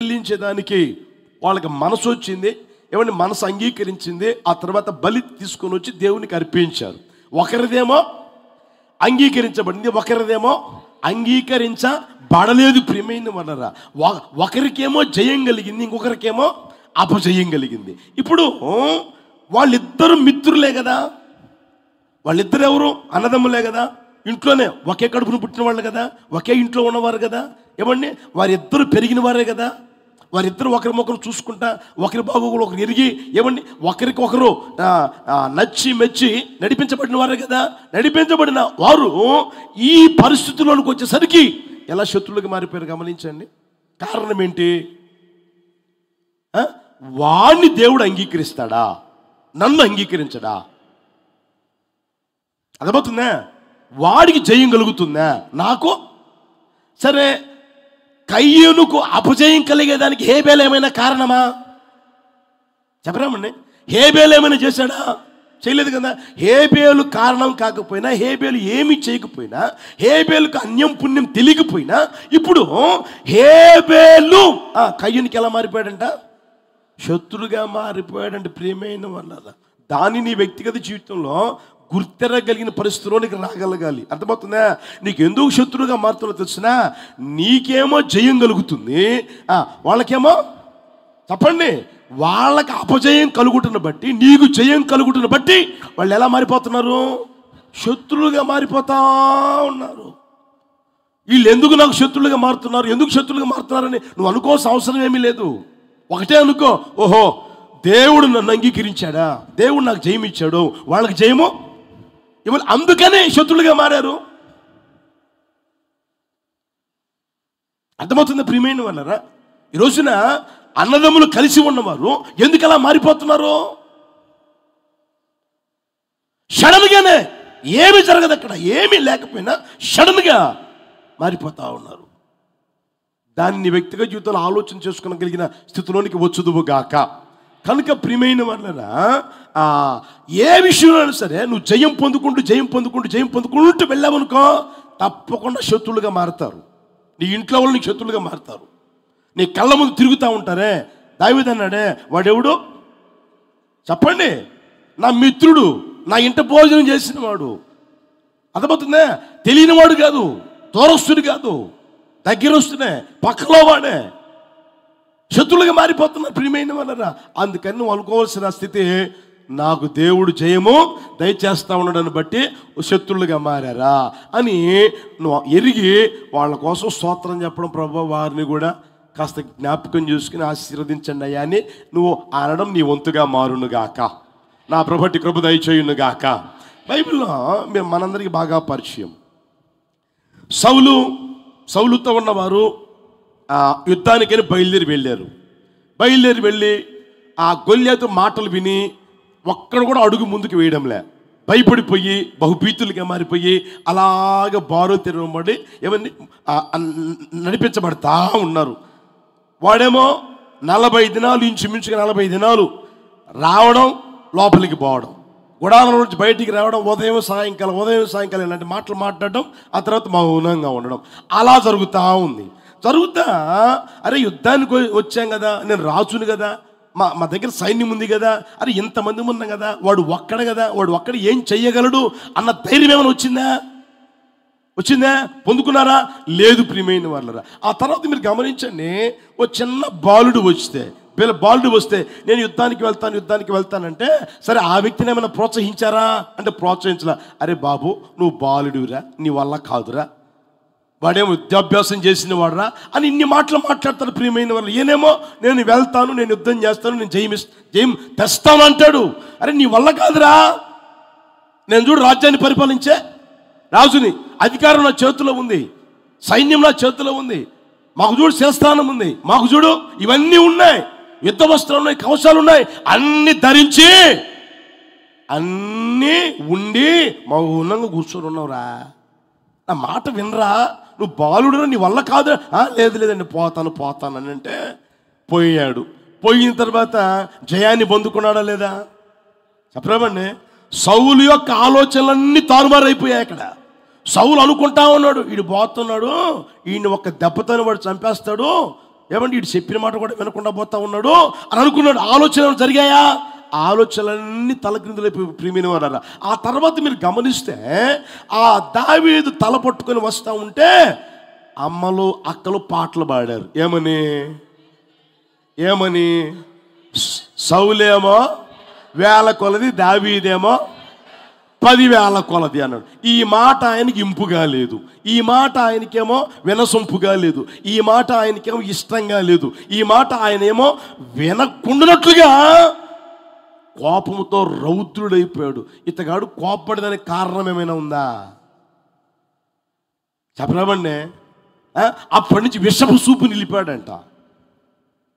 చెల్లించేదానికి వాళ్ళకి మనసు వచ్చింది. ఏమంటే మనసు అంగీకరించింది. ఆ తర్వాత బలి తీసుకొని వచ్చి దేవునికి అర్పించారు. ఒకరిదేమో అంగీకరించబడింది, ఒకరిదేమో అంగీకరించబడలేదు. ప్రియమైన వాళ్ళరా, ఒకరికేమో జయం కలిగింది, ఇంకొకరికేమో అపజయం కలిగింది. ఇప్పుడు వాళ్ళిద్దరు మిత్రులే కదా, వాళ్ళిద్దరు ఎవరు? అన్నదమ్ములే కదా, ఇంట్లోనే ఒకే కడుపును పుట్టిన వాళ్ళు కదా, ఒకే ఇంట్లో ఉన్నవారు కదా. ఏమండి, వారిద్దరు పెరిగిన వారే కదా. వారిద్దరు ఒకరికొకరు చూసుకుంటా, ఒకరి బాగోగులు ఒకరు ఎరిగి, ఏమండి ఒకరికొకరు నచ్చి మెచ్చి నడిపించబడిన వారే కదా. నడిపించబడిన వారు ఈ పరిస్థితుల్లోనికి వచ్చేసరికి ఎలా శత్రువులుగా మారిపోయారు గమనించండి. కారణం ఏంటి? వాణ్ణి దేవుడు అంగీకరిస్తాడా? నన్ను అంగీకరించడా? అర్థమవుతుందా? వాడికి జయం కలుగుతుందా? నాకు సరే. కయ్యూనుకు అపజయం కలిగేదానికి హేబేలు ఏమైనా కారణమా? చెప్పరామండి. హేబేలు ఏమైనా చేశాడా? చేయలేదు కదా. హేబేలు కారణం కాకపోయినా, హేబేలు ఏమి చేయకపోయినా, హేబేలుకు అన్యం పుణ్యం తెలియకపోయినా, ఇప్పుడు హేబేలు కయ్యూనికి ఎలా మారిపోయాడంట? శత్రుగా మారిపోయాడంటే. ప్రియమైన వాళ్ళ దాన్ని నీ వ్యక్తిగత జీవితంలో గుర్తెరగలిగిన పరిస్థితిలోనికి రాగలగాలి. అర్థమవుతుందా? నీకు ఎందుకు శత్రువుగా మారుతుందో తెలిసినా, నీకేమో జయం కలుగుతుంది, వాళ్ళకేమో చెప్పండి, వాళ్ళకి అపజయం కలుగుతున్న బట్టి, నీకు జయం కలుగుతున్న బట్టి వాళ్ళు ఎలా మారిపోతున్నారు? శత్రువులుగా మారిపోతా ఉన్నారు. వీళ్ళు ఎందుకు నాకు శత్రువులుగా మారుతున్నారు, ఎందుకు శత్రువులుగా మారుతున్నారని నువ్వు అనుకోవాల్సిన అవసరం ఏమీ లేదు. ఒకటే అనుకో, ఓహో దేవుడు నన్ను అంగీకరించాడా, దేవుడు నాకు జయం ఇచ్చాడు, వాళ్ళకి జయము ఇవాళ, అందుకనే శత్రులుగా మారారు. అర్థమవుతుంది ప్రియమైన వాళ్ళరా? ఈ రోజున అన్నదమ్ములు కలిసి ఉన్నవారు ఎందుకు అలా మారిపోతున్నారు? సడన్గానే, ఏమి జరగదు అక్కడ, ఏమీ లేకపోయినా సడన్గా మారిపోతా ఉన్నారు. దాన్ని వ్యక్తిగత జీవితంలో ఆలోచన చేసుకోగలిగిన స్థితిలోనికి వచ్చుదువుగాక. కనుక ప్రియమైన వాళ్ళరా, ఏ విషయంలో సరే నువ్వు జయం పొందుకుంటూ వెళ్ళావనుకో, తప్పకుండా శత్రువులుగా మారుతారు. నీ ఇంట్లో వాళ్ళు నీకు శత్రువులుగా మారుతారు. నీ కళ్ళ ముందు తిరుగుతూ ఉంటారే. దావీదు అన్నాడే, వాడెవడు చెప్పండి? నా మిత్రుడు, నా ఇంట భోజనం చేసిన వాడు. అర్థమవుతుందే? తెలియనివాడు కాదు, దూరస్తుడు కాదు, దగ్గరస్తునే, పక్కలో వాడే. శత్రువులుగా మారిపోతున్నారు ప్రియమైన వాళ్ళరా. అందుకని నువ్వు అనుకోవాల్సిన స్థితి, నాకు దేవుడు జయము దయచేస్తా ఉన్నాడని బట్టి శత్రువులుగా మారారా అని నువ్వు ఎరిగి వాళ్ళ కోసం స్తోత్రం చెప్పడం, ప్రభు వారిని కూడా కాస్త జ్ఞాపకం చేసుకుని ఆశీర్వదించండి అయ్యా అని నువ్వు అనడం నీ వంతుగా మారునుగాక. నా ప్రభుటి కృప దయచేయునుగాక. బైబిల్లో మేము మనందరికీ బాగా పరిచయం. సౌలుతో ఉన్నవారు యుద్ధానికని బయలుదేరి వెళ్ళి ఆ గొల్యాతు మాటలు విని ఒక్కడు కూడా అడుగు ముందుకు వేయడంలే. భయపడిపోయి బహుభీతులుగా మారిపోయి అలాగ బారు తెరవబడి ఏమని నడిపించబడతా ఉన్నారు. వాడేమో 40 దినాలు, ఇంచుమించుగా 40 దినాలు రావడం, లోపలికి పోవడం, గుడారం నుంచి బయటికి రావడం, ఉదయం సాయంకాలం ఇలాంటి మాటలు మాట్లాడడం, ఆ తర్వాత మౌనంగా ఉండడం, అలా జరుగుతూ ఉంది. అరే యుద్ధానికి వచ్చాం కదా, నేను రాజును కదా, మా దగ్గర సైన్యం ఉంది కదా, అరే ఇంతమంది ఉన్నాం కదా, వాడు ఒక్కడ ఏం చెయ్యగలడు అన్న ధైర్యం ఏమైనా వచ్చిందా? పొందుకున్నారా? లేదు ప్రియమైన వాళ్ళరా. ఆ తర్వాత మీరు గమనించండి, ఓ చిన్న బాలుడు వస్తే నేను యుద్ధానికి వెళ్తానంటే, సరే ఆ వ్యక్తిని ఏమైనా ప్రోత్సహించారా అంటే ప్రోత్సహించలా. అరే బాబు, నువ్వు బాలుడురా, నీ వల్ల కాదురా, వాడేమో విద్యాభ్యాసం చేసిన వాడురా అని ఇన్ని మాటలు మాట్లాడతారు ప్రియమైన వాళ్ళు. ఈయనేమో నేను వెళ్తాను, నేను యుద్ధం చేస్తాను, నేను జయం తెస్తాను అంటాడు. అరే నీ వల్ల కాదురా, నేను చూడు రాజ్యాన్ని పరిపాలించే రాజుని, అధికారం నా చేతిలో ఉంది, సైన్యం నా చేతిలో ఉంది, మాకు చూడు శిరస్థానం ఉంది, మాకు చూడు ఇవన్నీ ఉన్నాయి, యుద్ధ వస్త్రాలు ఉన్నాయి, కవచాలు ఉన్నాయి, అన్ని ధరించి అన్నీ ఉండి మౌనంగా కూర్చొని ఉన్నావురా, నా మాట వినరా, నువ్వు బాలుడురా, నీ వల్ల కాదు. లేదండి పోతాను అని అంటే పోయాడు. పోయిన తర్వాత జయాన్ని పొందుకున్నాడా లేదా చెప్పరామండి? సౌలు యొక్క ఆలోచనలన్నీ తారుమారైపోయాయి అక్కడ. సౌలు అనుకుంటా ఉన్నాడు, వీడు పోతున్నాడు, ఈయన ఒక్క దెబ్బతోని వాడు చంపేస్తాడు, ఏమంటే ఇటు చెప్పిన మాట కూడా వినకుండా పోతా ఉన్నాడు అని అనుకున్నాడు. ఆలోచనలు జరిగాయా? ఆలోచనలన్నీ తలక్రిందులైపోయి ప్రియమైన వారా. ఆ తర్వాత మీరు గమనిస్తే ఆ దావీదు తల పట్టుకొని వస్తూ ఉంటే అమ్మలు అక్కలు పాటలు పాడారు. ఏమని సౌలేమో 1000 కొలది, దావీదేమో 10,000 కొలది అన్నాడు. ఈ మాట ఆయనకి ఇంపుగా లేదు, ఈ మాట ఆయనకేమో వినసొంపుగా లేదు, ఈ మాట ఆయనకేమో ఇష్టంగా లేదు, ఈ మాట ఆయనేమో వినకుండానట్లుగా కోపంతో రౌద్రుడైపోయాడు. ఇతగాడు కోపపడడానికి కారణం ఏమైనా ఉందా? చెప్పలేమండి. అప్పటి నుంచి విషపు సూపు నిలిపాడంట.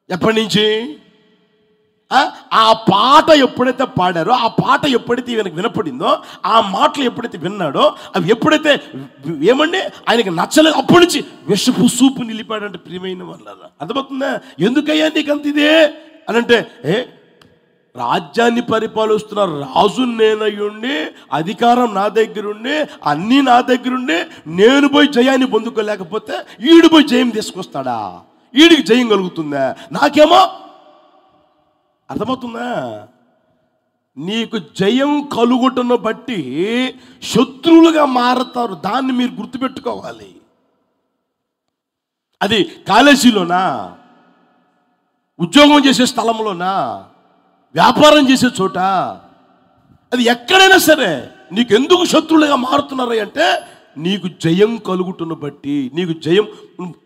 ఎప్పటి నుంచి? ఆ పాట ఎప్పుడైతే పాడారో, ఆ పాట ఎప్పుడైతే ఈయనకు వినపడిందో, ఆ మాటలు ఎప్పుడైతే విన్నాడో, అవి ఎప్పుడైతే ఆయనకి నచ్చలేదు, అప్పటి నుంచి విషపు సూపు నిలిపాడంటే ప్రియమైన వాళ్ళ. అర్థమవుతుందా? ఎందుకయ్యా నీకు అంత ఇదే అని అంటే, రాజ్యాన్ని పరిపాలిస్తున్న రాజు నేనయ్యుండి, అధికారం నా దగ్గరుండి, అన్నీ నా దగ్గరుండి, నేను పోయి జయాన్ని పొందుకోలేకపోతే ఈడు పోయి జయం తీసుకొస్తాడా? ఈడికి జయం కలుగుతుందా? నాకేమో. అర్థమవుతుందా? నీకు జయం కలుగుటను బట్టి శత్రువులుగా మారతారు. దాన్ని మీరు గుర్తుపెట్టుకోవాలి. అది కాలేజీలోనా, ఉద్యోగం చేసే స్థలంలోనా, వ్యాపారం చేసే చోట, అది ఎక్కడైనా సరే నీకు ఎందుకు శత్రువులుగా మారుతున్నారు అంటే నీకు జయం కలుగుతున్న బట్టి, నీకు జయం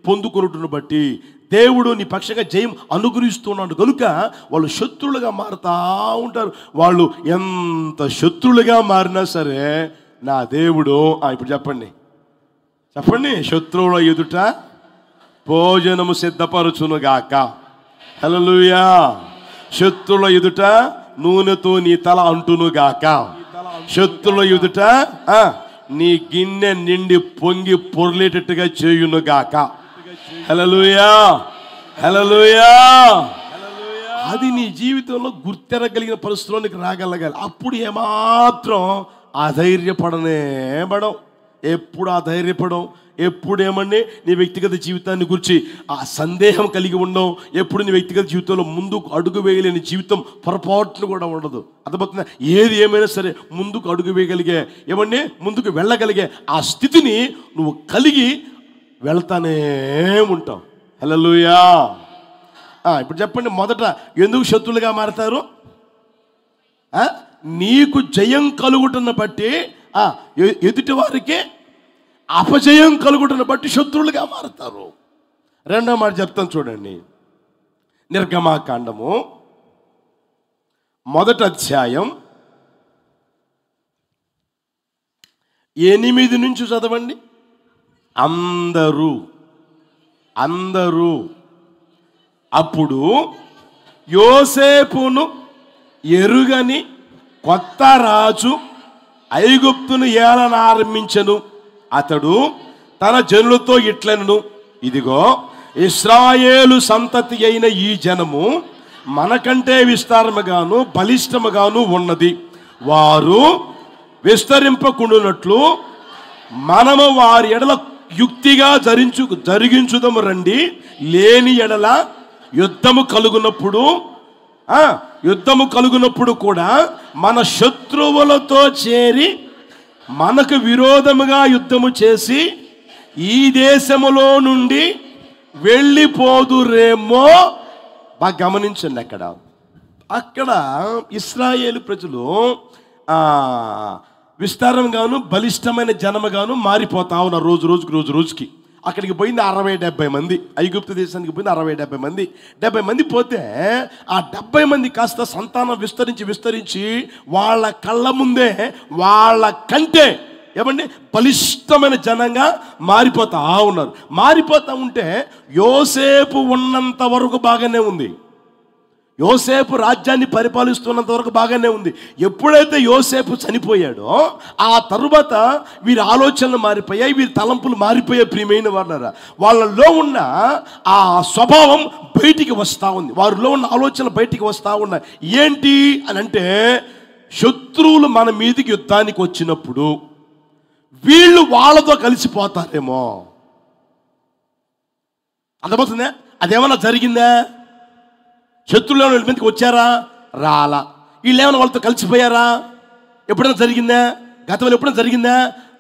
పొందుకొనుటను బట్టి దేవుడు నీ పక్షంగా జయం అనుగ్రహిస్తున్నాడు కనుక వాళ్ళు శత్రువులుగా మారుతూ ఉంటారు. వాళ్ళు ఎంత శత్రువులుగా మారినా సరే నా దేవుడు ఇప్పుడు చెప్పండి శత్రువుల ఎదుట భోజనము సిద్ధపరచునుగాక. హల్లెలూయా. శత్రువుల ఎదుట నూనెతో నీ తల అంటునుగాక. శత్రువుల ఎదుట నీ గిన్నె నిండి పొంగి పొర్లేటట్టుగా చేయునుగాక. హల్లెలూయా, హల్లెలూయా. అది నీ జీవితంలో గుర్తెరగలిగిన పరిస్థితుల్లోనికి రాగలగాలి. అప్పుడు ఏమాత్రం అధైర్యపడడం, ఎప్పుడు అధైర్యపడం, ఎప్పుడు నీ వ్యక్తిగత జీవితాన్ని గురించి ఆ సందేహం కలిగి ఉండవు. ఎప్పుడు నీ వ్యక్తిగత జీవితంలో ముందుకు అడుగు వేయలేని జీవితం పొరపాట్లు కూడా ఉండదు. అర్థమవుతుందా? ఏది ఏమైనా సరే ముందుకు అడుగు వేయగలిగే, ముందుకు వెళ్ళగలిగే ఆ స్థితిని నువ్వు కలిగి వెళ్తానే ఉంటావు. హల్లెలూయా. ఇప్పుడు చెప్పండి, మొదట ఎందుకు శత్రువులుగా మారతారు? నీకు జయం కలుగుటను బట్టి, ఎదుటి వారికి అపజయం కలుగుటను బట్టి శత్రువులుగా మారతారు. రెండో మాట చెప్తాను చూడండి. నిర్గమాకాండము 1వ అధ్యాయం 8 నుంచి చదవండి. అందరూ అప్పుడు యోసేపును ఎరుగని కొత్త రాజు ఐగుప్తును ఏలనారంభించెను. అతడు తన జనులతో ఇట్లనెను, ఇదిగో ఇశ్రాయేలు సంతతి అయిన ఈ జనము మనకంటే విస్తారముగాను బలిష్టముగాను ఉన్నది. వారు విస్తరింపకుండునట్లు మనము వారి ఎడల యుక్తిగా జరిగించుదము రండి. లేని ఎడల యుద్ధము కలుగునప్పుడు కూడా మన శత్రువులతో చేరి మనకు విరోధముగా యుద్ధము చేసి ఈ దేశములో నుండి వెళ్ళిపోదురేమో. బాగా గమనించండి. అక్కడ ఇశ్రాయేలు ప్రజలు విస్తారంగాను బలిష్టమైన జనముగాను మారిపోతా ఉన్నారు. రోజుకి అక్కడికి పోయింది 60-70 మంది. ఐగుప్తు దేశానికి పోయింది 60-70 మంది. 70 మంది పోతే ఆ 70 మంది కాస్త సంతానం విస్తరించి వాళ్ళ కళ్ళ ముందే వాళ్ళ కంటే బలిష్టమైన జనంగా మారిపోతా ఉన్నారు. మారిపోతా ఉంటే యోసేపు ఉన్నంత వరకు బాగానే ఉంది. యోసేపు రాజ్యాన్ని పరిపాలిస్తున్నంత వరకు బాగానే ఉంది. ఎప్పుడైతే యోసేపు చనిపోయాడో ఆ తరువాత వీరి ఆలోచనలు మారిపోయాయి, వీరి తలంపులు మారిపోయాయి. ప్రియమైన వారులారా, వాళ్ళలో ఉన్న ఆ స్వభావం బయటికి వస్తూ ఉంది, వారిలో ఉన్న ఆలోచనలు బయటికి వస్తూ ఉన్నాయి. ఏంటి అని అంటే, శత్రువులు మన మీదికి యుద్ధానికి వచ్చినప్పుడు వీళ్ళు వాళ్ళతో కలిసిపోతారేమో. అర్థమవుతుందే? అదేమన్నా జరిగిందా? శత్రువులు వీళ్ళ మీదకి వచ్చారా? రాలా. వీళ్ళు ఏమైనా వాళ్ళతో కలిసిపోయారా? ఎప్పుడైనా జరిగిందా? గతంలో ఎప్పుడైనా జరిగిందా?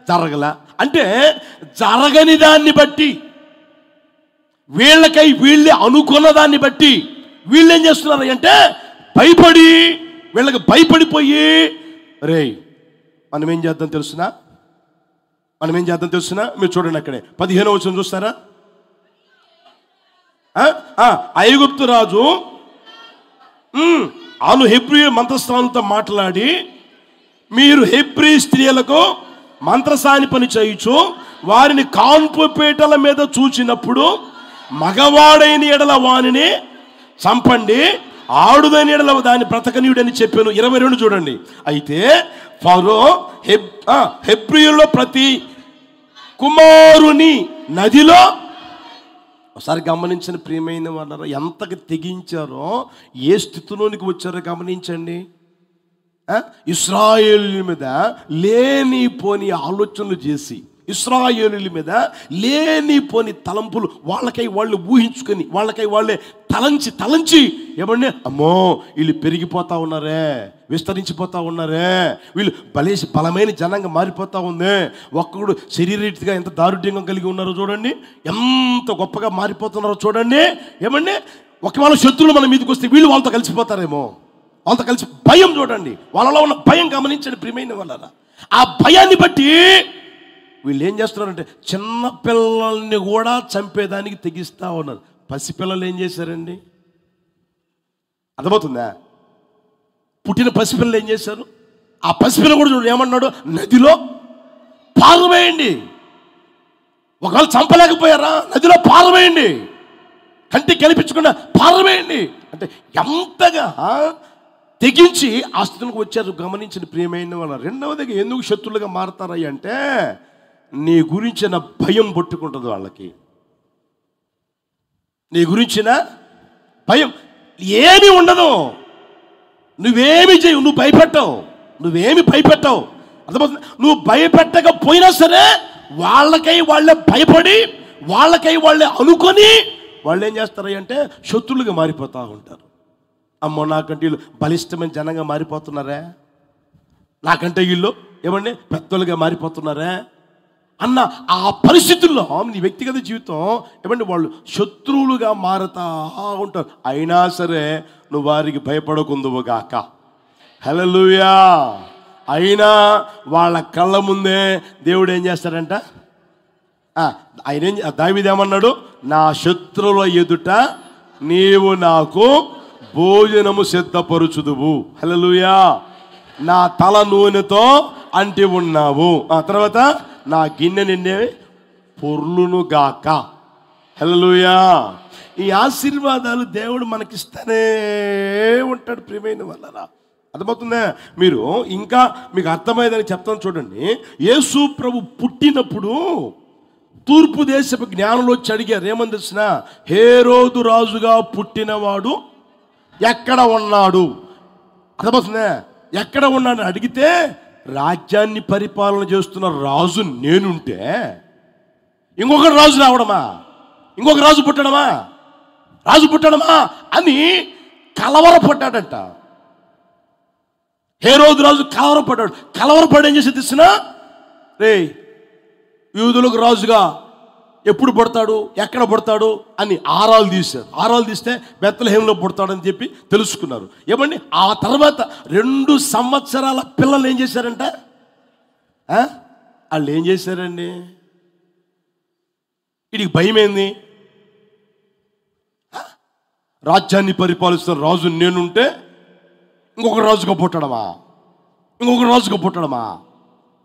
జరగల. అంటే జరగని దాన్ని బట్టి, వీళ్ళకై వీళ్ళే అనుకున్న దాన్ని బట్టి వీళ్ళు ఏం చేస్తున్నారు అంటే భయపడి, వీళ్ళకి భయపడిపోయి, రే మనం ఏం చేద్దాం తెలుసునా, మీరు చూడండి అక్కడే 15వ వచనం చూస్తారా? ఐగుప్తు రాజు అను హెబ్రీ మంత్రస్థానంతో మాట్లాడి, మీరు హెబ్రీ స్త్రీలకు మంత్రసాని పని చేయుచు వారిని కాన్పు పీటల మీద చూచినప్పుడు మగవాడైన ఎడల వానిని చంపండి, ఆడుదైన ఎడల దాన్ని బ్రతకనీయుడని చెప్పాను. 22 చూడండి. అయితే ఫరో హెబ్రీయుల్లో ప్రతి కుమారుని నదిలో, ఒకసారి గమనించిన ప్రియమైన వాళ్ళారా, ఎంతగా తెగించారో, ఏ స్థితిలోనికి వచ్చారో గమనించండి. ఇశ్రాయేలుల మీద లేనిపోని ఆలోచనలు చేసి, ఇశ్రాయేలుల మీద లేనిపోని తలంపులు వాళ్ళకై వాళ్ళు ఊహించుకొని, వాళ్ళకై వాళ్ళే తలంచి ఏమండి, అమ్మో వీళ్ళు పెరిగిపోతా ఉన్నారే, విస్తరించిపోతా ఉన్నారే, వీళ్ళు బలమైన జనంగా మారిపోతా ఉంది, ఒక్కడు శరీరీతిగా ఎంత దారుఢ్యంగా కలిగి ఉన్నారో చూడండి, ఎంత గొప్పగా మారిపోతున్నారో చూడండి. ఏమండి, ఒకవేళ శత్రువులు మన మీదకి వస్తే వీళ్ళు వాళ్ళతో కలిసిపోతారేమో, వాళ్ళతో కలిసి భయం చూడండి, వాళ్ళలో ఉన్న భయం గమనించండి ప్రియమైన వాళ్ళ. ఆ భయాన్ని బట్టి వీళ్ళు ఏం చేస్తున్నారంటే చిన్న పిల్లల్ని కూడా చంపేదానికి తెగిస్తూ ఉన్నారు. పసిపిల్లలు ఏం చేశారండి? అర్థమవుతుందా? పుట్టిన పసిపిల్లలు ఏం చేశారు? ఆ పసిపిల్ల కూడా చూడండి ఏమన్నాడు, నదిలో పారవేయండి. ఒకవేళ చంపలేకపోయారా, నదిలో పారవేయండి, కంటికి కనిపించకుండా పారవేయండి అంటే ఎంతగా తెగించి ఆ స్థితికి వచ్చారు గమనించిన ప్రియమైన వాళ్ళ. రెండవదిగా ఎందుకు శత్రులుగా మారతారయ్య అంటే నీ గురించిన భయం పట్టుకుంటుంది వాళ్ళకి. నీ గురించిన భయం ఏమీ ఉండదు, నువ్వేమి చేయవు, నువ్వు భయపెట్టవు, నువ్వేమి భయపెట్టవు. అర్థమవుతుంది? నువ్వు భయపెట్టకపోయినా సరే వాళ్ళకై వాళ్ళే భయపడి, వాళ్ళకై వాళ్ళే అనుకొని వాళ్ళు ఏం చేస్తారు అంటే శత్రులుగా మారిపోతూ ఉంటారు. అమ్మో నాకంటే వీళ్ళు బలిష్టమైన జనంగా మారిపోతున్నారే, నాకంటే వీళ్ళు ఏమండి పెద్దలుగా మారిపోతున్నారే అన్న ఆ పరిస్థితుల్లో నీ వ్యక్తిగత జీవితం ఏమంటే వాళ్ళు శత్రువులుగా మారుతా ఉంటారు. అయినా సరే నువ్వు వారికి భయపడకుందువుగాక. హల్లెలూయా. అయినా వాళ్ళ కళ్ళ ముందే దేవుడు ఏం చేస్తాడంట, ఆయన దావీదు ఏమన్నాడు, నా శత్రువుల ఎదుట నీవు నాకు భోజనము సిద్ధపరుచుదువు. హల్లెలూయా. నా తల నూనెతో అంటి ఉన్నావు, ఆ తర్వాత నా గిన్నె నిండే పొర్లును గాక. హల్లెలూయా. ఈ ఆశీర్వాదాలు దేవుడు మనకిస్తూనే ఉంటాడు ప్రియమైన వాళ్ళరా. అర్థమవుతుందా? మీరు ఇంకా మీకు అర్థమయ్యేదని చెప్తాను చూడండి. యేసు ప్రభు పుట్టినప్పుడు తూర్పు దేశపు జ్ఞానులు వచ్చి అడిగారు, ఏమని తెలిసిన, హేరోదు రాజుగా పుట్టినవాడు ఎక్కడ ఉన్నాడు? అర్థమవుతుందా? ఎక్కడ ఉన్నాడు అడిగితే, రాజ్యాన్ని పరిపాలన చేస్తున్న రాజు నేనుంటే ఇంకొక రాజు రావడమా, ఇంకొక రాజు పుట్టడమా అని కలవరపడ్డాడంట. హేరోదు రాజు కలవరపడి ఏం చేసి తెలిసిన, రే యూదులకు రాజుగా ఎప్పుడు పుడతాడు, ఎక్కడ పుడతాడు అని ఆరాలు తీశారు. ఆరాలు తీస్తే బెత్లెహేంలో పుడతాడని చెప్పి తెలుసుకున్నారు. ఏమండి, ఆ తర్వాత 2 సంవత్సరాల పిల్లలు ఏం చేశారంట, వాళ్ళు ఏం చేశారండి, వీడికి భయమేంది, రాజ్యాన్ని పరిపాలిస్తున్న రాజు నేనుంటే ఇంకొక రాజుగా పుట్టడమా,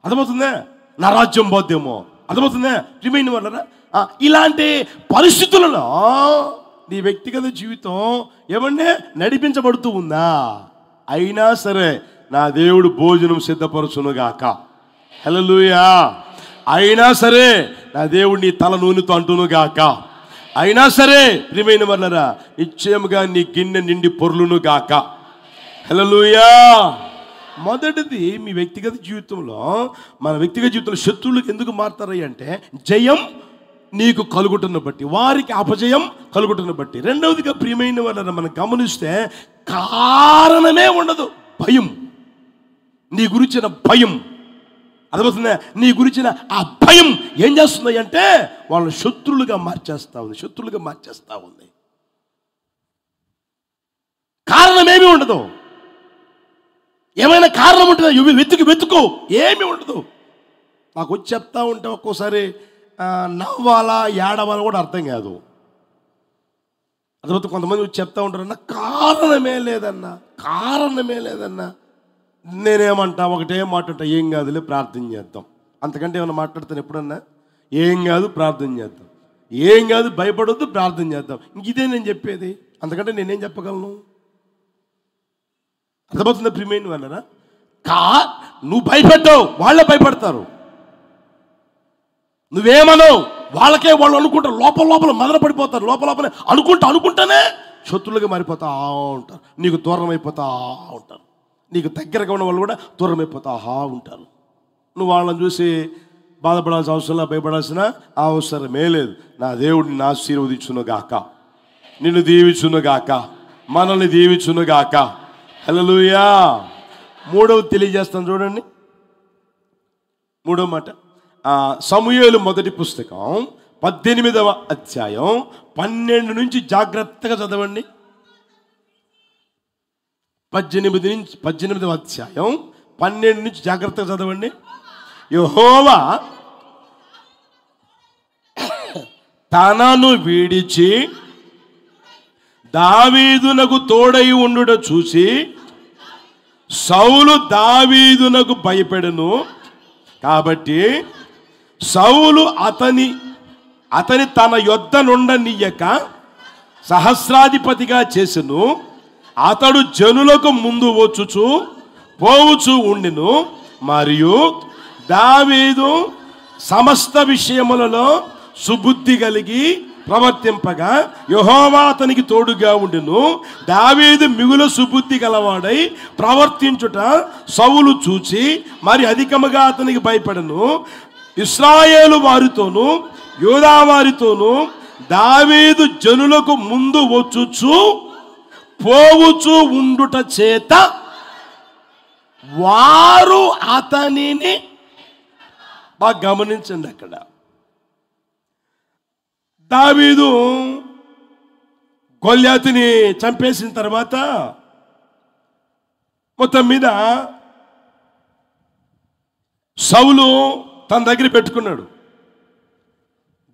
అర్థమవుతుందే, నా రాజ్యం పోద్దేమో. అర్థమవుతుందే ప్రియమైన వాళ్ళరా. ఇలాంటి పరిస్థితులలో నీ వ్యక్తిగత జీవితం ఏమంటే నడిపించబడుతూ ఉందా? అయినా సరే నా దేవుడు భోజనం సిద్ధపరచునుగాక. హల్లెలూయా. అయినా సరే నా దేవుడు నీ తల నూనెతో అంటునుగాక. అయినా సరే ప్రియమైన వాళ్ళరా నిశ్చయముగా నీ గిన్నె నిండి పొర్లునుగాక. హల్లెలూయా. మొదటిది మీ వ్యక్తిగత జీవితంలో, మన వ్యక్తిగత జీవితంలో శత్రువులకు ఎందుకు మారుతారయ్య అంటే జయం నీకు కలుగుతున్న బట్టి, వారికి అపజయం కలుగుతున్న బట్టి. రెండవదిగా ప్రియమైన వాళ్ళని మనం గమనిస్తే కారణమే ఉండదు. భయం, నీ గురించిన భయం, అర్థమవుతుందా? నీ గురించిన ఆ భయం ఏం చేస్తుంది అంటే వాళ్ళని శత్రులుగా మార్చేస్తా ఉంది. కారణమేమీ ఉండదు. ఏమైనా కారణం ఉంటుందా? వెతుకు ఏమీ ఉండదు. నాకు వచ్చి చెప్తా ఉంటే ఒక్కోసారి నవ్వాలా ఏడవాలా కూడా అర్థం కాదు. అర్థమవుతుంది. కొంతమంది వచ్చి చెప్తా ఉంటారన్నా కారణమే లేదన్నా. నేనేమంటా, ఒకటే మాట్లాడతా, ఏం కాదులే ప్రార్థన చేద్దాం. అంతకంటే ఏమైనా మాట్లాడతాను ఎప్పుడన్నా? ఏం కాదు ప్రార్థన చేద్దాం, ఏం కాదు భయపడొద్దు ప్రార్థన చేద్దాం. ఇంక ఇదే నేను చెప్పేది. అంతకంటే నేనేం చెప్పగలను? అర్థమవుతుందా ప్రియమైన వాళ్ళరా? నువ్వు భయపెట్టావు, వాళ్ళే భయపడతారు. నువ్వేమనవు, వాళ్ళకే వాళ్ళు అనుకుంటారు. లోపల మదన పడిపోతారు. లోపల అనుకుంటానే శత్రులుగా మారిపోతా ఉంటారు. నీకు దూరం అయిపోతా ఉంటారు. నీకు దగ్గరగా ఉన్న వాళ్ళు కూడా దూరం అయిపోతా ఉంటారు. నువ్వు వాళ్ళని చూసి బాధపడాల్సిన అవసరం, భయపడాల్సిన అవసరమే లేదు. నా దేవుడిని ఆశీర్వదించునుగాక, నిన్ను దీవించునుగాక, మనల్ని దీవించునుగాక. హల్లెలూయా. మూడవది తెలియజేస్తాను చూడండి. మూడవ మాట సమూయేలు మొదటి పుస్తకం 18వ అధ్యాయం 12 నుంచి జాగ్రత్తగా చదవండి. 18వ అధ్యాయం 12 నుంచి జాగ్రత్తగా చదవండి. యెహోవా తనను వీడిచి దావీదునకు తోడై ఉండుట చూసి సౌలు దావీదునకు భయపెడెను. కాబట్టి సౌలు అతని తన యొద్ద నుండనీయక సహస్రాధిపతిగా చేసెను. అతడు జనులకు ముందు పోవుచు ఉండెను. మరియు దావీదు సమస్త విషయములలో సుబుద్ధి కలిగి ప్రవర్తింపగా యెహోవా అతనికి తోడుగా ఉండెను. దావీదు మిగులు సుబుద్ధి గలవాడై ప్రవర్తించుట సౌలు చూచి మరి అధికముగా అతనికి భయపడెను. ఇశ్రాయేలు వారితోనూ యూదా వారితోనూ దావీదు జనులకు ముందు పోవుచు ఉండుట చేత వారు అతనిని బాగా గమనించండి. అక్కడ దావీదు గొల్యాతుని చంపేసిన తర్వాత మొత్తం మీద సౌలు తన దగ్గర పెట్టుకున్నాడు.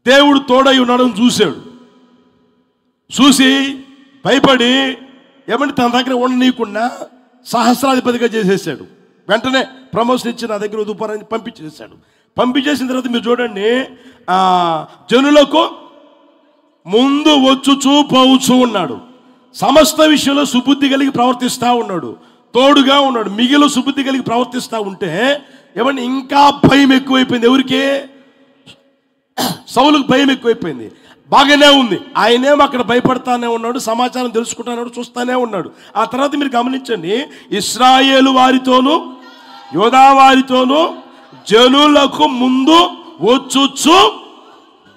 దేవుడు తోడై ఉన్నాడని చూశాడు. చూసి భయపడి ఏమంటే తన దగ్గర ఉండనీయకుండా సహస్రాధిపతిగా చేసేసాడు. వెంటనే ప్రమోషన్ ఇచ్చి నా దగ్గర ఉదుపారని పంపించేసాడు. పంపించేసిన తర్వాత మీరు చూడండి, జనులకు ముందు పోవుచూ ఉన్నాడు. సమస్త విషయంలో సుబుద్ధి కలిగి ప్రవర్తిస్తూ ఉన్నాడు. తోడుగా ఉన్నాడు. మిగిలిన సుబుద్ధి కలిగి ప్రవర్తిస్తూ ఉంటే ఏమంటే ఇంకా భయం ఎక్కువైపోయింది. ఎవరికి? సౌలుకు భయం ఎక్కువైపోయింది. బాగానే ఉంది, ఆయనేమో అక్కడ భయపడతానే ఉన్నాడు, సమాచారం తెలుసుకుంటానే చూస్తానే ఉన్నాడు. ఆ తర్వాత మీరు గమనించండి, ఇశ్రాయేలు వారితోనూ యూదా వారితోనూ జనులకు ముందు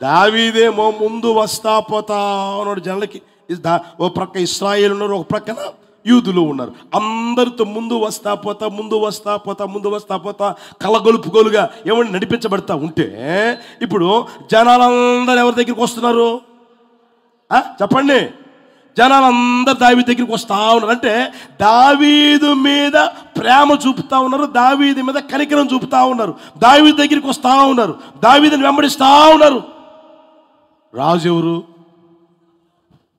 దావీదేమో ముందు వస్తా పోతా ఉన్నాడు. జనులకి ఓ ప్రక్క ఇశ్రాయేలు ఉన్నారు, ఒక ప్రక్కన యూదులు ఉన్నారు. అందరితో ముందు వస్తా పోతా కలగొలుపుగోలుగా ఏమన్నా నడిపించబడతా ఉంటే ఇప్పుడు జనాలందరూ ఎవరి దగ్గరికి వస్తున్నారు చెప్పండి? జనాలందరూ దావీదు దగ్గరికి వస్తూ ఉన్నారు. అంటే దావీదు మీద ప్రేమ చూపుతా ఉన్నారు, దావీదు మీద కనికరం చూపుతా ఉన్నారు, దావీదు దగ్గరికి వస్తూ ఉన్నారు, దావీదుని వెంబడిస్తూ ఉన్నారు. రాజు ఎవరు?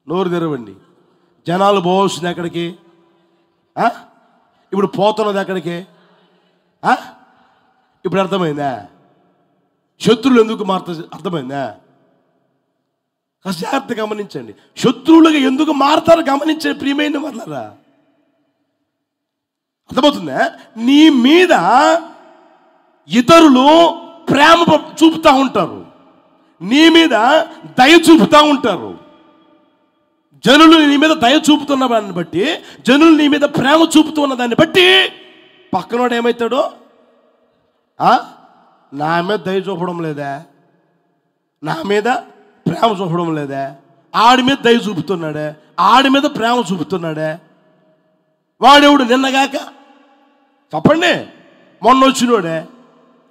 నోరు తెరవండి. జనాలు పోవస్తుంది ఎక్కడికి? ఇప్పుడు పోతున్నది ఎక్కడికి? ఇప్పుడు అర్థమైందా? శత్రువులు ఎందుకు మారుతారు? అర్థమైందా? జాగ్రత్త గమనించండి. శత్రువులుగా ఎందుకు మారుతారో గమనించండి ప్రియమైన వాళ్ళరా. అర్థమవుతుందా? నీ మీద ఇతరులు ప్రేమ చూపుతూ ఉంటారు, నీ మీద దయ చూపుతూ ఉంటారు. జనులు నీ మీద దయ చూపుతున్న దాన్ని బట్టి, జనులు నీ మీద ప్రేమ చూపుతున్న దాన్ని బట్టి పక్కనోడు ఏమవుతాడో, నా మీద దయ చూపడం లేదా, నా మీద ప్రేమ చూపడం లేదే, ఆడి మీద దయ చూపుతున్నాడే, ఆడి మీద ప్రేమ చూపుతున్నాడే. వాడెవడు నిన్నగాక చెప్పండి, మొన్న వచ్చినోడే,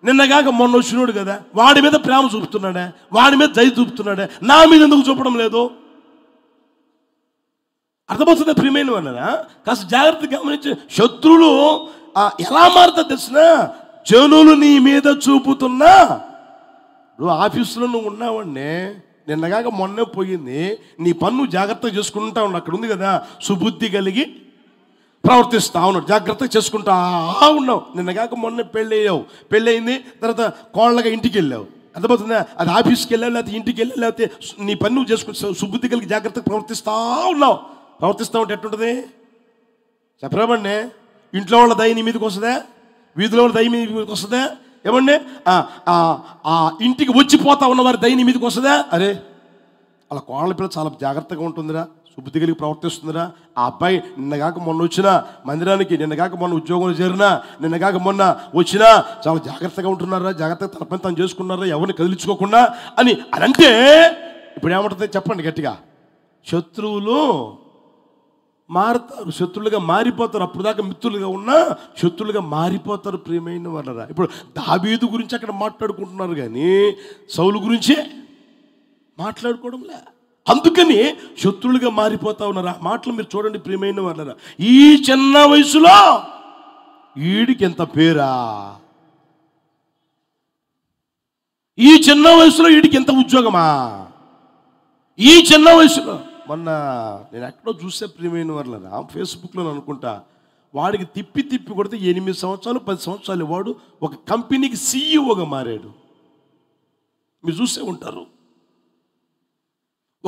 నిన్నగాక మొన్న వచ్చినోడు కదా, వాడి మీద ప్రేమ చూపుతున్నాడే, వాడి మీద దయ చూపుతున్నాడే, నా మీద ఎందుకు చూపడం లేదు? అర్థమవుతుందా ప్రియమైన వాళ్ళనా? కాస్త జాగ్రత్తగా గమనించి, శత్రువులు ఎలా మారుతుంది తెలిసిన, జనులు నీ మీద చూపుతున్నా. నువ్వు ఆఫీసులో నువ్వు ఉన్నావండి, నిన్నగాక మొన్నే పోయింది, నీ పన్ను జాగ్రత్తగా చేసుకుంటా ఉన్నావు. అక్కడ ఉంది కదా, సుబుద్ధి కలిగి ప్రవర్తిస్తా ఉన్నాడు, జాగ్రత్తగా చేసుకుంటా ఉన్నావు. నిన్నగాక మొన్న పెళ్ళయ్యావు, పెళ్ళయింది, తర్వాత కోళ్ళగా ఇంటికి వెళ్ళావు. అర్థమవుతుందా? అది ఆఫీస్కి వెళ్ళావు, లేకపోతే ఇంటికి వెళ్ళావు, లేకపోతే నీ పని నువ్వు చేసుకుంటా సుబుద్ధి కలిగి జాగ్రత్తగా ప్రవర్తిస్తూ ఉన్నావు. ప్రవర్తిస్తూ ఉంటే ఎట్టుంటుంది చెప్పరాబండి? ఇంట్లో వాళ్ళ దయ నీ మీదకి వస్తుందా? వీధిలో వాళ్ళ దయ మీ మీదకి వస్తుందా? ఏమండి, ఇంటికి వచ్చిపోతా ఉన్న వారి దయ నీ మీదకి వస్తుందా? అరే అలా కోళ్ళ పిల్ల చాలా జాగ్రత్తగా ఉంటుందిరా, సుబుద్ధి కలిగి ప్రవర్తిస్తుందిరా. ఆ అబ్బాయి నిన్నగాక మొన్న వచ్చినా మందిరానికి, నిన్నగాక మొన్న ఉద్యోగంలో చేరినా, నిన్నగాక మొన్న వచ్చినా చాలా జాగ్రత్తగా ఉంటున్నారా, జాగ్రత్తగా తన పని తను చేసుకున్నారా, ఎవరిని కదిలించుకోకుండా అని అంటే ఇప్పుడు ఏమంటుంది చెప్పండి గట్టిగా? శత్రువులు మారుతారు, శత్రులుగా మారిపోతారు. అప్పుడు దాకా మిత్రులుగా ఉన్నా శత్రులుగా మారిపోతారు ప్రియమైన వాళ్ళరా. ఇప్పుడు దావీదు గురించి అక్కడ మాట్లాడుకుంటున్నారు కానీ సౌలు గురించే మాట్లాడుకోవడంలే. అందుకని శత్రులుగా మారిపోతా ఉన్నారు. ఆ మాటలు మీరు చూడండి ప్రియమైన వాళ్ళరా. ఈ చిన్న వయసులో వీడికి ఎంత పేరా, ఈ చిన్న వయసులో వీడికి ఎంత ఉద్యోగమా, ఈ చిన్న వయసులో. మొన్న నేను ఎక్కడో చూసే ప్రియమైన వాళ్ళరా, ఫేస్బుక్లో అనుకుంటా, వాడికి తిప్పి తిప్పి కొడితే 8 సంవత్సరాలు 10 సంవత్సరాలు వాడు ఒక కంపెనీకి సీఈఓగా మారాడు. మీరు చూసే ఉంటారు,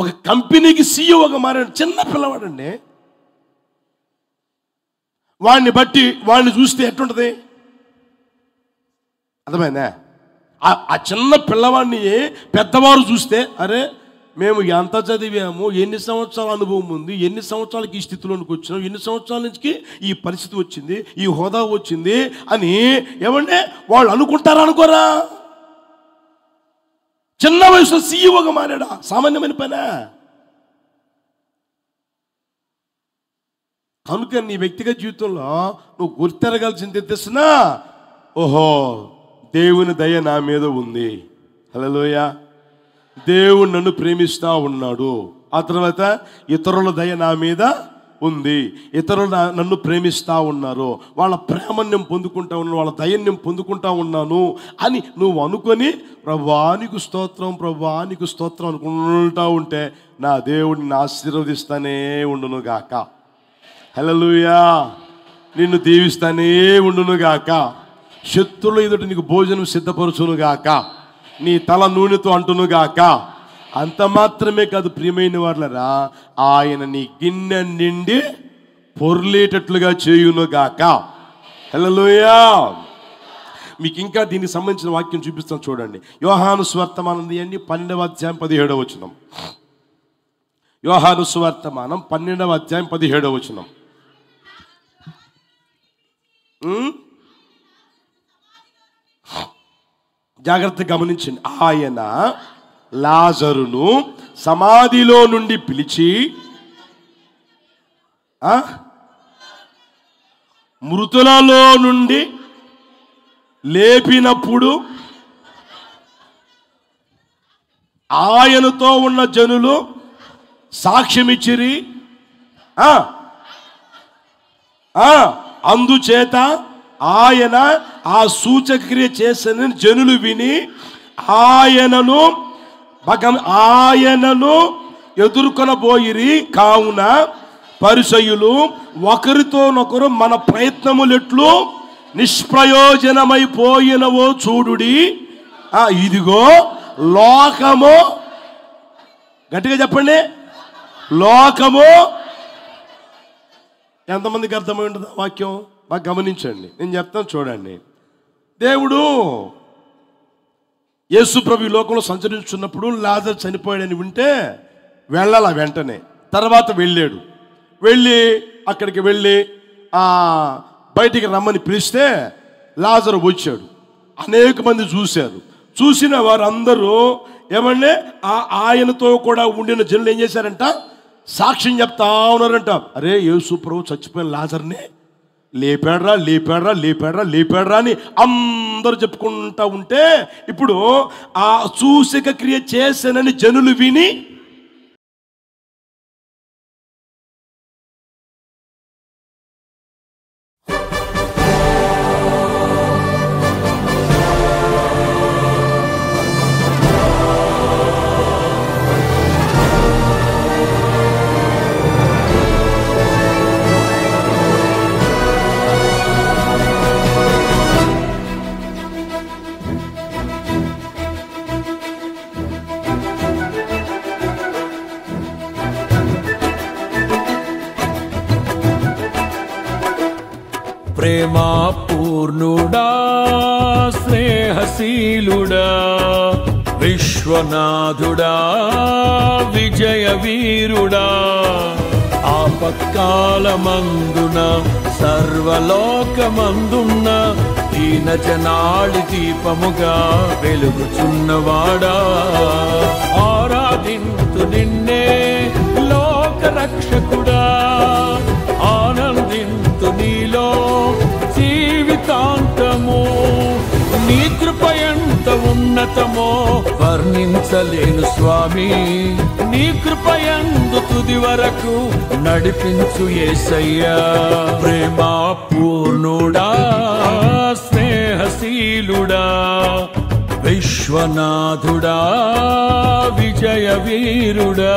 ఒక కంపెనీకి సీఈఓగా మారాడు. చిన్న పిల్లవాడండి. వాడిని బట్టి వాడిని చూస్తే ఎట్టుంటుంది అర్థమైందా? ఆ చిన్న పిల్లవాడిని పెద్దవారు చూస్తే, అరే మేము ఎంత చదివాము, ఎన్ని సంవత్సరాల అనుభవం ఉంది, ఎన్ని సంవత్సరాలకి ఈ స్థితిలోనికి వచ్చినాం, ఎన్ని సంవత్సరాల నుంచి ఈ పరిస్థితి వచ్చింది, ఈ హోదా వచ్చింది అని ఏమంటే వాళ్ళు అనుకుంటారా అనుకోరా? చిన్న వయసులో సీఈఓగా మారాడా? సామాన్యమైన పనా? కనుక నీ వ్యక్తిగత జీవితంలో నువ్వు గుర్తెరగాల్సింది తెలిసినా, ఓహో దేవుని దయ నా మీద ఉంది, హల్లెలూయా, దేవుడు నన్ను ప్రేమిస్తూ ఉన్నాడు. ఆ తర్వాత ఇతరుల దయ నా మీద ఉంది, ఇతరులు నన్ను ప్రేమిస్తూ ఉన్నారు, వాళ్ళ ప్రేమను నేను పొందుకుంటా ఉన్నాను, వాళ్ళ దయని నేను పొందుకుంటా ఉన్నాను అని నువ్వు అనుకొని ప్రభువానికి స్తోత్రం, ప్రభువానికి స్తోత్రం అనుకుంటా ఉంటే నా దేవుడిని ఆశీర్వదిస్తానే ఉండును గాక, హల్లెలూయా, నిన్ను దీవిస్తానే ఉండును గాక, శత్రువుల ఎదుట నీకు భోజనం సిద్ధపరచును గాక, నీ తల నూనెతో అంటును గాక. అంత మాత్రమే కాదు ప్రియమైన వాళ్ళరా, ఆయన నీ గిన్నె నిండి పొర్లేటట్లుగా చేయును గాక, హల్లెలూయా. మీకు ఇంకా దీనికి సంబంధించిన వాక్యం చూపిస్తాను చూడండి. యోహాను సువార్తమానం తీయండి, 12వ అధ్యాయం 17వ వచనం. యోహాను సువార్తమానం 12వ అధ్యాయం 17వ వచనం. జాగ్రత్తగా గమనించండి. ఆయన లాజరును సమాధిలో నుండి పిలిచి మృతులలో నుండి లేపినప్పుడు ఆయనతో ఉన్న జనులు సాక్ష్యమిచ్చిరి. అందుచేత ఆయన ఆ సూచక్రియ చేసిన జనులు విని ఆయనను ఎదుర్కొనబోయిరి. కావున పరిసయ్యులు ఒకరితోనొకరు మన ప్రయత్నములెట్లు నిష్ప్రయోజనమైపోయినవో చూడుడి. ఇదిగో లోకము, గట్టిగా చెప్పండి, లోకము. ఎంతమందికి అర్థమై ఉంటుంది వాక్యం? బాగా గమనించండి, నేను చెప్తాను చూడండి. దేవుడు యేసు ప్రభు ఈ లోకంలో సంచరించున్నప్పుడు లాజరు చనిపోయాడని వింటే వెళ్ళాల వెంటనే. తర్వాత వెళ్ళి అక్కడికి వెళ్ళి బయటికి రమ్మని పిలిస్తే లాజరు వచ్చాడు. అనేక మంది చూశారు. చూసిన వారందరూ ఏమంటే ఆయనతో కూడా ఉండిన జనులు ఏం చేశారంట, సాక్ష్యం చెప్తా ఉన్నారంట. అరే యేసు ప్రభు చచ్చిపోయిన లాజర్ని లేపాడ్రా లేపాడ్రా లేపాడ్రా లేపాడ్రా అని అందరూ చెప్పుకుంటా ఉంటే, ఇప్పుడు ఆ సూచక క్రియ చేశానని జనులు విని ప్రేమా పూర్ణుడా స్నేహశీలుడా విశ్వనాథుడా విజయ వీరుడా ఆపత్కాలమందున సర్వలోకమందున్న దీన జనాళి దీపముగా వెలుగుచున్నవాడా ఆరాధింతు నిన్నే లోక రక్షకుడా ఆనందింతు నీలో జీవితాంతము నీ కృప ఎంత ఉన్నతమో వర్ణించలేను స్వామి నీ కృప యందు తుది వరకు నడిపించు యేసయ్యా ప్రేమా పూర్ణుడా స్నేహశీలుడా విశ్వనాథుడా విజయ వీరుడా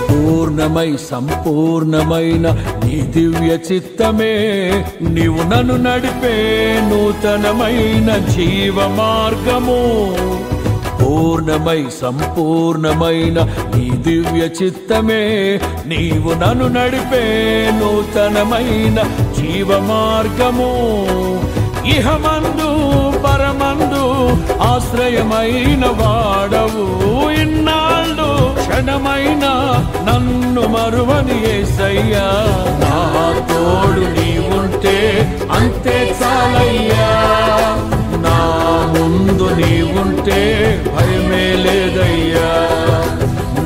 పూర్ణమై సంపూర్ణమైన నీ దివ్య చిత్తమే నీవు నన్ను నడిపే నూతనమైన జీవ మార్గము పూర్ణమై సంపూర్ణమైన నీ దివ్య చిత్తమే నీవు నన్ను నడిపే నూతనమైన జీవ మార్గము ఇహమందు పరమందు ఆశ్రయమైన వాడవు ఇన్నాళ్ళు క్షణమైన నన్ను మరువని యేసయ్యా నా తోడు నీవుంటే అంతే చాలయ్యా నా ముందు నీవుంటే భయమే లేదయ్యా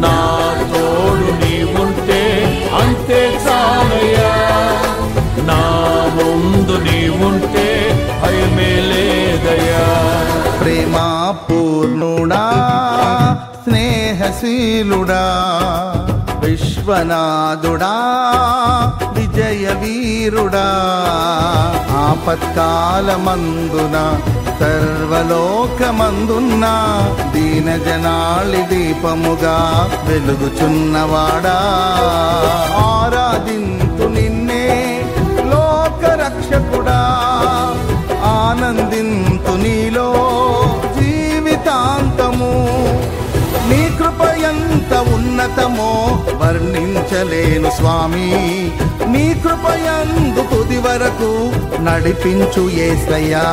నా తోడు నీవుంటే అంతే చాలయ్యా నా ముందు నీవుంటే భయమే లేదయ్యా ప్రేమా పూర్ణుడా స్నేహశీలుడా విశ్వనాథుడా విజయ వీరుడా ఆపత్కాలమందున సర్వలోకమందున్న దీన జనాళి దీపముగా వెలుగుచున్నవాడా ఆరాధింతు నిన్నే లోక రక్షకుడా ఆనందింతు నీలో జీవితాంతము నీ కృప ఎంత ఉన్నతమో వర్ణించలేను స్వామి నీ కృప యందు తుది వరకు నడిపించు యేసయ్యా